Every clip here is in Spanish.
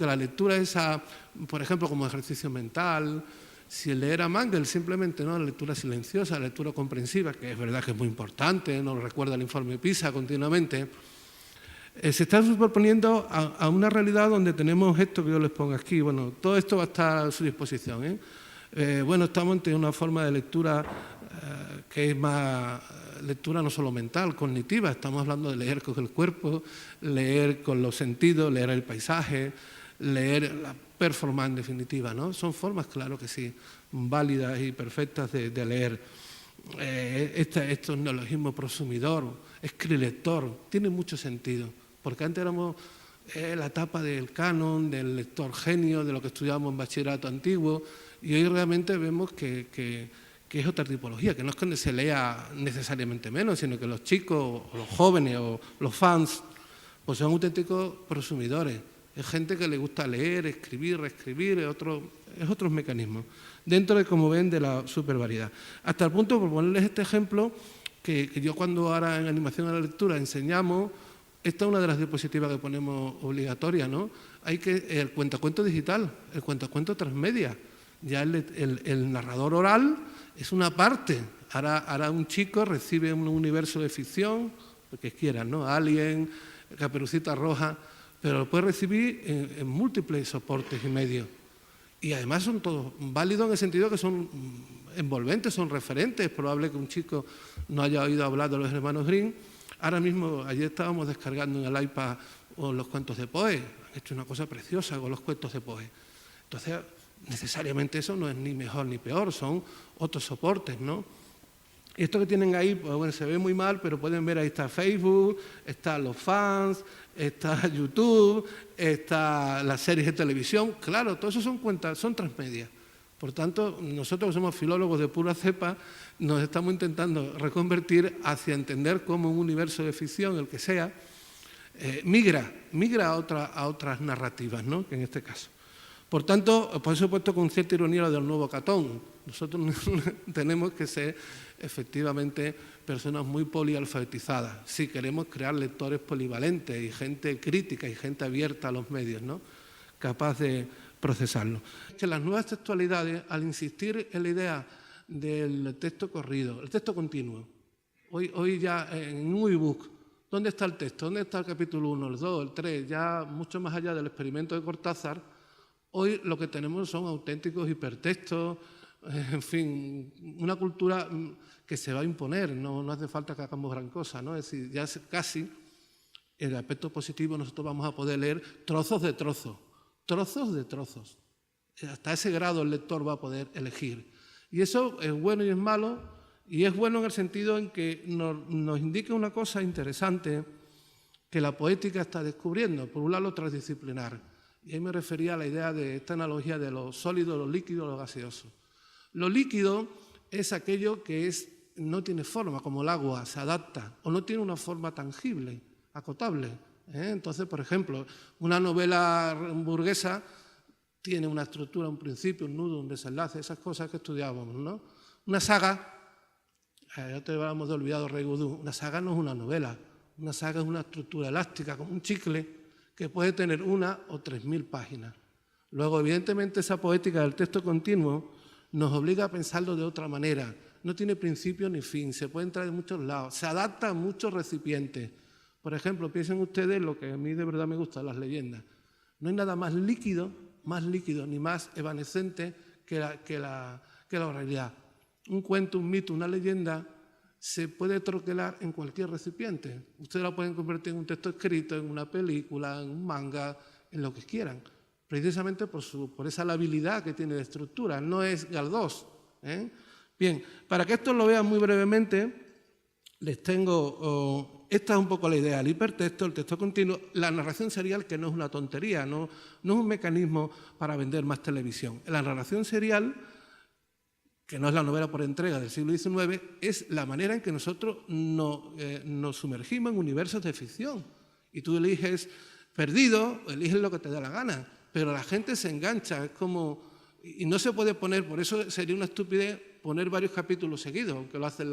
que la lectura esa, por ejemplo, como ejercicio mental, si leer a Mangel simplemente, ¿no?, la lectura silenciosa, la lectura comprensiva, que es verdad que es muy importante, nos lo recuerda el informe PISA continuamente, se está superponiendo a una realidad donde tenemos esto que yo les pongo aquí. Bueno, todo esto va a estar a su disposición, bueno, estamos ante una forma de lectura que es más lectura no solo mental, cognitiva. Estamos hablando de leer con el cuerpo, leer con los sentidos, leer el paisaje, leer la performance en definitiva, ¿no? Son formas, claro que sí, válidas y perfectas de leer. Estos neologismos prosumidor, escrilector, tiene mucho sentido, porque antes éramos la etapa del canon, del lector genio, de lo que estudiábamos en bachillerato antiguo, y hoy realmente vemos que es otra tipología, que no es que se lea necesariamente menos, sino que los chicos, o los jóvenes, o los fans, pues son auténticos prosumidores. Es gente que le gusta leer, escribir, reescribir, es otros mecanismos, dentro de, como ven, de la supervariedad. Hasta el punto, por ponerles este ejemplo, que yo cuando ahora en animación a la lectura enseñamos, esta es una de las diapositivas que ponemos obligatoria, ¿no? Hay que el cuentacuentos digital, el cuentacuentos transmedia. Ya el narrador oral es una parte. Ahora un chico recibe un universo de ficción, lo que quieran, ¿no? Alien, Caperucita Roja, pero lo puede recibir en múltiples soportes y medios. Y además son todos válidos en el sentido que son envolventes, son referentes. Es probable que un chico no haya oído hablar de los hermanos Grimm. Ahora mismo, ayer estábamos descargando en el iPad los cuentos de Poe. Han hecho una cosa preciosa con los cuentos de Poe. Entonces, necesariamente eso no es ni mejor ni peor, son otros soportes, ¿no? Y esto que tienen ahí, pues bueno, se ve muy mal, pero pueden ver, ahí está Facebook, están los fans, está YouTube, está las series de televisión. Claro, todo eso son cuentas, son transmedia. Por tanto, nosotros que somos filólogos de pura cepa, nos estamos intentando reconvertir hacia entender cómo un universo de ficción, el que sea, migra a otras narrativas, ¿no?, que en este caso. Por tanto, por eso he puesto con cierta ironía lo del nuevo Catón. Nosotros tenemos que ser efectivamente personas muy polialfabetizadas si queremos crear lectores polivalentes y gente crítica y gente abierta a los medios, ¿no?, capaz de procesarlo. Que las nuevas textualidades, al insistir en la idea del texto corrido, el texto continuo, hoy ya en un ebook, ¿dónde está el texto? ¿Dónde está el capítulo 1, el 2, el 3? Ya mucho más allá del experimento de Cortázar, hoy lo que tenemos son auténticos hipertextos, en fin, una cultura que se va a imponer, no hace falta que hagamos gran cosa, ¿no? Es decir, ya casi en el aspecto positivo nosotros vamos a poder leer trozos de trozos, trozos de trozos. Hasta ese grado el lector va a poder elegir. Y eso es bueno y es malo, y es bueno en el sentido en que nos indica una cosa interesante que la poética está descubriendo, por un lado lo transdisciplinar. Y ahí me refería a la idea de esta analogía de lo sólido, lo líquido, lo gaseoso. Lo líquido es aquello que no tiene forma, como el agua, se adapta, o no tiene una forma tangible, acotable. Entonces, por ejemplo, una novela burguesa tiene una estructura, un principio, un nudo, un desenlace, esas cosas que estudiábamos, ¿no? Una saga, ya te hablamos de Olvidado Rey Vudú, una saga no es una novela, una saga es una estructura elástica, como un chicle, que puede tener 1 o 3000 páginas. Luego, evidentemente, esa poética del texto continuo nos obliga a pensarlo de otra manera. No tiene principio ni fin, se puede entrar de muchos lados, se adapta a muchos recipientes. Por ejemplo, piensen ustedes lo que a mí de verdad me gusta, las leyendas. No hay nada más líquido ni más evanescente que la realidad. Un cuento, un mito, una leyenda se puede troquelar en cualquier recipiente. Ustedes la pueden convertir en un texto escrito, en una película, en un manga, en lo que quieran, precisamente por esa labilidad que tiene de estructura. No es Galdós. Bien, para que esto lo vean muy brevemente, les tengo... esta es un poco la idea, el hipertexto, el texto continuo, la narración serial, que no es una tontería, no es un mecanismo para vender más televisión. La narración serial, que no es la novela por entrega del siglo XIX, es la manera en que nosotros nos sumergimos en universos de ficción. Y tú eliges Perdido, eliges lo que te da la gana, pero la gente se engancha, es como... Y no se puede poner, por eso sería una estupidez poner varios capítulos seguidos, aunque lo hacen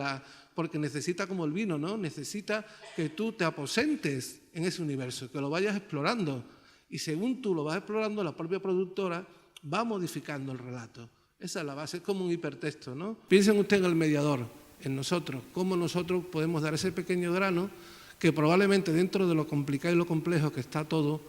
porque necesita como el vino, ¿no? Necesita que tú te aposentes en ese universo, que lo vayas explorando. Y según tú lo vas explorando, la propia productora va modificando el relato. Esa es la base, es como un hipertexto, ¿no? Piensen ustedes en el mediador, en nosotros, cómo nosotros podemos dar ese pequeño grano que probablemente dentro de lo complicado y lo complejo que está todo,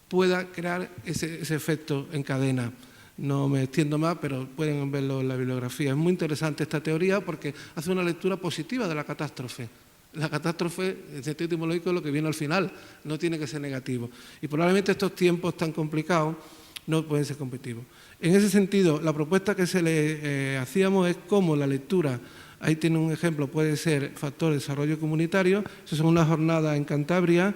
pueda crear ese efecto en cadena. No me extiendo más, pero pueden verlo en la bibliografía. Es muy interesante esta teoría porque hace una lectura positiva de la catástrofe. La catástrofe, en sentido etimológico, es lo que viene al final, no tiene que ser negativo. Y probablemente estos tiempos tan complicados no pueden ser competitivos. En ese sentido, la propuesta que se le hacíamos es cómo la lectura, ahí tiene un ejemplo, puede ser factor de desarrollo comunitario. Eso son unas jornadas en Cantabria,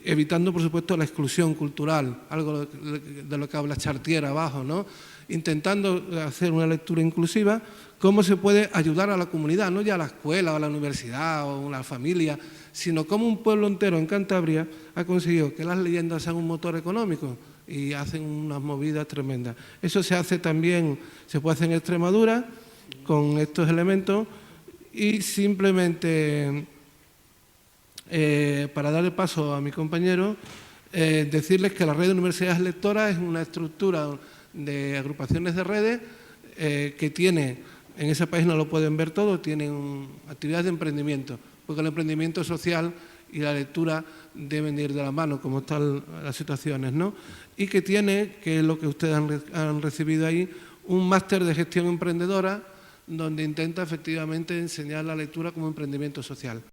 evitando, por supuesto, la exclusión cultural, algo de lo que habla Chartier abajo, ¿no? Intentando hacer una lectura inclusiva, cómo se puede ayudar a la comunidad, no ya a la escuela o a la universidad o a la familia, sino cómo un pueblo entero en Cantabria ha conseguido que las leyendas sean un motor económico y hacen unas movidas tremendas. Eso se hace también, se puede hacer en Extremadura con estos elementos y simplemente, para darle paso a mi compañero, decirles que la red de universidades lectoras es una estructura de agrupaciones de redes que tiene, en esa página lo pueden ver todo, tienen actividades de emprendimiento, porque el emprendimiento social y la lectura deben ir de la mano, como están las situaciones, ¿no? Y que tiene, que es lo que ustedes han recibido ahí, un máster de gestión emprendedora donde intenta efectivamente enseñar la lectura como emprendimiento social.